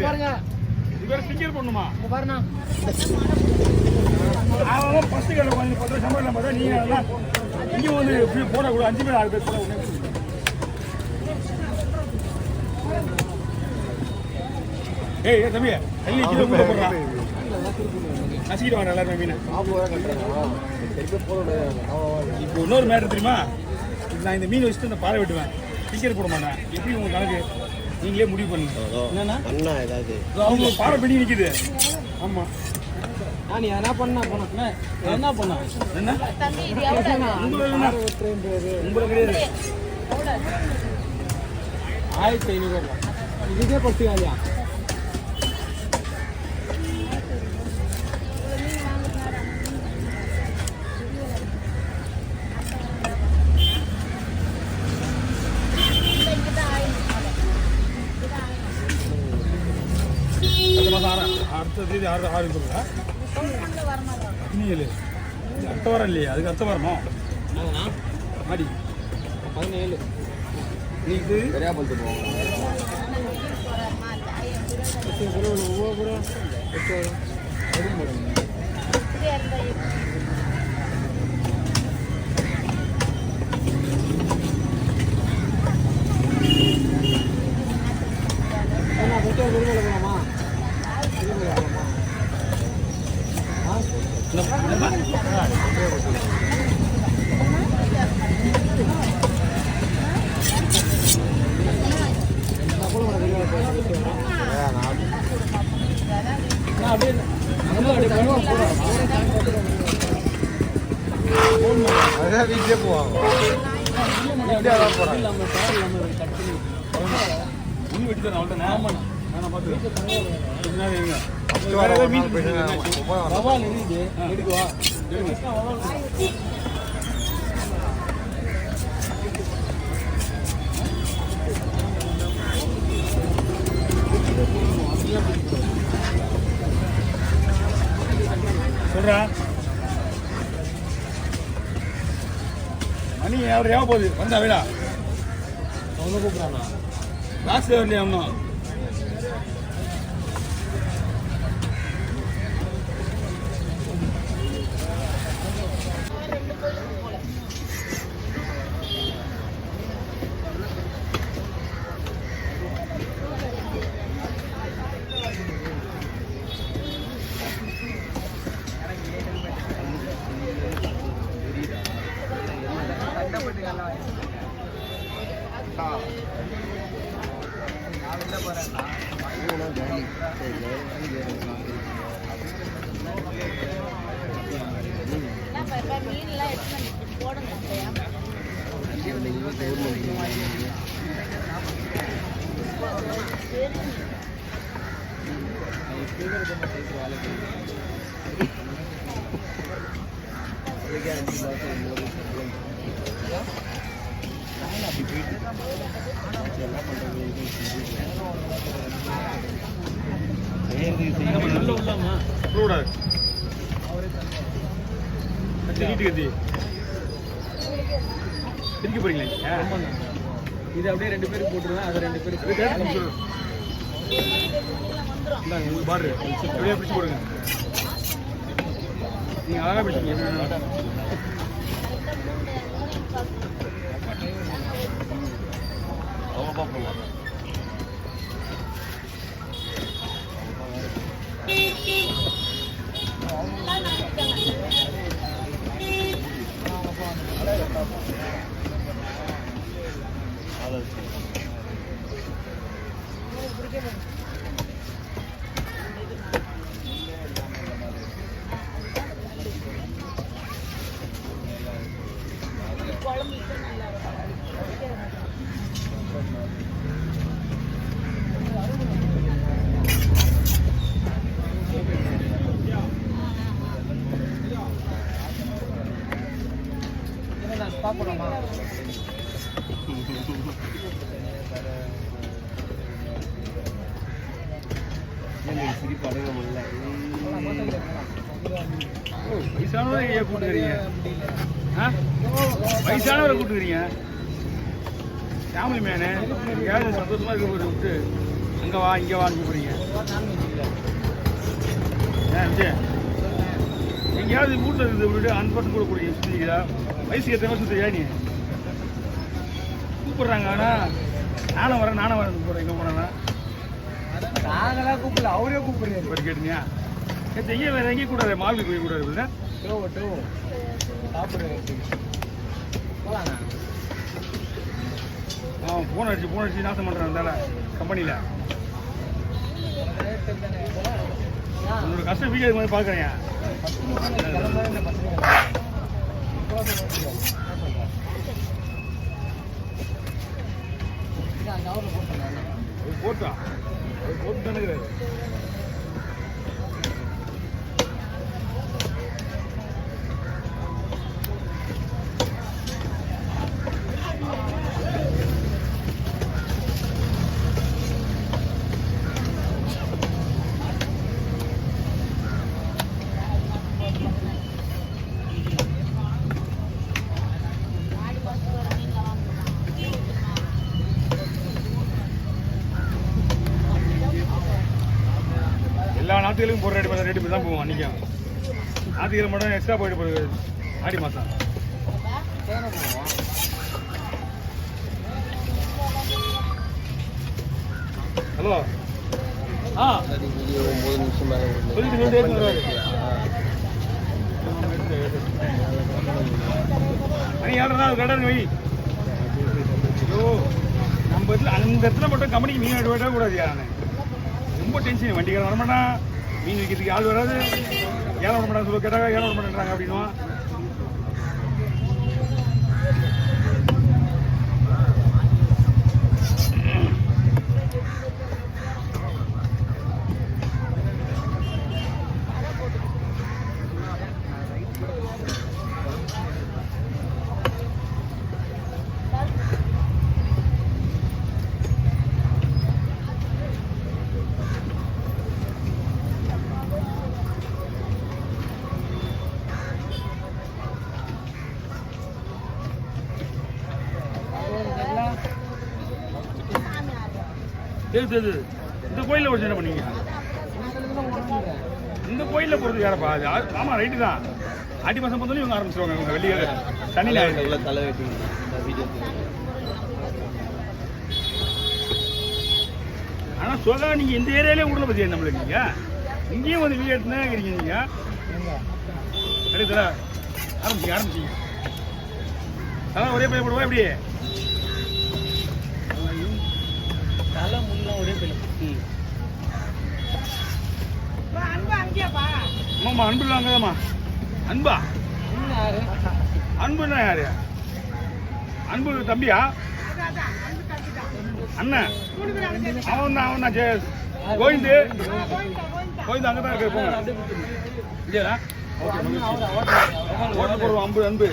பாருங்க. இவர ஸ்டிக்கர் பண்ணுமா? இங்க பாருண்ணா. அவன் ஃபர்ஸ்ட் கேட்ல கொஞ்சம் 10 சம்பளம் பார்த்தா நீங்க எல்லாம் இங்க வந்து போட கூட 5 பேர் 6 பேர் போட உடனே. ஏய் தம்பி தள்ளி கீழ கூட போடுறா. நசிக்கிட்டு வர எல்லாரும் மீன். இப்போ இன்னொரு மேட்டர் தெரியுமா? நான் இந்த மீன் வச்சுட்டு இந்த பாறை வெட்டுவேன். ஸ்டிக்கர் போட மாட்டேன். எப்படி உங்க கணக்கு நீங்களே முடிவு பண்ணுங்க. என்னன்னா பண்ணா ஏதாவது அவங்க பாறை பிடி நிக்குது. ஆமா நீ என்ன பண்ணா போனா என்ன பண்ணா என்ன தம்பி இது எவ்வளவுனா உங்களுக்கு கிடையாது 1500 ரூபாய் இதுக்கே பத்து காலியா அடுத்த தேதி 6 சொல்லுங்க இல்லை அடுத்த வாரம் இல்லையா அதுக்கு அடுத்த வரணும் மாடி 17 நீ இது சரியா பல்த்து போவோம் அதான் வீட்டிலே போவாங்க முன் வெட்டி தரேன் அவள்கிட்ட நான் பார்த்து சொல்றா மணி அவர் ஏன் போகுது வந்தா விடா அவங்க கூப்பிட்றானா லாஸ்ட் வரலையா இன்னும் மீன்லாம் எடுத்து போடுங்க பிரிக்க போறீங்களா இது அப்படியே 2 பேருக்கு போட்டுருவேன் அதை 2 பேருக்கு பாரு எப்படியா பிடிச்சு போடுங்க நீங்க அழகா பிடிச்சிங்க சாப்பிடலாமா சிரிப்பு அடங்க முடியல வயசானவரை கூட்டுக்கிறீங்க வயசானவரை கூட்டுக்கிறீங்க ஃபேமிலி மேனு யாரும் சந்தோஷமா இருக்க விட்டு அங்கே வா இங்கே வான்னு கூப்பிடுறீங்க ஏன் விஜய் எங்கேயாவது வீட்டில் இருக்குது விட்டு அன்பட்டு கூட கூடிய சுற்றிக்கிறா வயசு எத்தனை வருஷம் சுற்றியா நீ கூப்பிட்றாங்க ஆனால் நானும் வரேன் கூப்பிட்றேன் எங்கே போனேன்னா நாங்களாம் கூப்பிடல அவரே கூப்பிடுறாரு. இப்போ கேட்டீங்க எங்கே வேறு எங்கேயும் கூடாது மாலுக்கு போய் கூடாது சாப்பிடுறேன் போலாண்ணா. அவன் ஃபோன் அடிச்சு நாசம் பண்ணுறான் இருந்தால கம்பெனியில் உன்னோட கஷ்டம் வீடியோ மாதிரி பார்க்குறேன். போட்டா போட்டு தானே எல்லா நாட்டுகளுக்கும் போகிற ரேட்டு தான் போவோம் அன்றைக்கும். நாட்டுக்கிழமை மட்டும் எக்ஸ்ட்ரா போயிட்டு போகுது ஆடி மாதம். ஹலோ வீடியோ 9 நிமிஷம் மேலே நீ ஏழ்றா கடை வை. ஐயோ நம்ம இதில் அந்த இடத்துல மட்டும் கம்பெனிக்கு மீன் விட கூடாது. நான் ரொம்ப டென்ஷன். வண்டிக்காரன் வரமாட்டான், மீன் விற்கிறதுக்கு ஆள் வராது, ஏழை விட மாட்டாங்க. சொல்ல கேட்டாங்க ஏழை விட மாட்டேன்றாங்க அப்படின்னுவான். தெரியுது இந்த கோயிலில் ஒரு என்ன பண்ணீங்க? இந்த கோயிலில் போகிறது யாரப்பா? ஆமாம் ரைட்டு தான். ஆடி மாதம் போதும் இவங்க ஆரம்பிச்சிருவாங்க. இவங்க வெள்ளியாக தண்ணியில் தலை வெட்டி வீடியோ. ஆனால் சொகா நீங்கள் இந்த ஏரியாலே விடல பற்றியா நம்மளுக்கு? நீங்கள் இங்கேயும் வந்து வீடு எடுத்துனா இருக்கிறீங்க. நீங்கள் கிடைத்தல ஆரம்பிச்சிங்க. அதான் ஒரே பையன் போடுவா எப்படி? தலை முன்ன ஒரே பிள்ளை. ஆமாம்மா அன்பு வாங்கதாம்மா. அன்பா யாரு? அன்புன்னா யாரு? அன்பு தம்பியா? அண்ணன் அவன் தான் கோவிந்து. கோவிந்து அங்கே தான் இருக்க. போங்க இல்லையா? ஓட்ட போடுவோம். அன்பு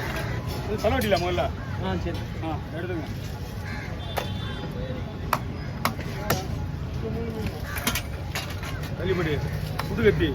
தலைவட்டில முதல்ல. சரி எடுத்துங்க. தள்ளிப்படி புதுகத்தி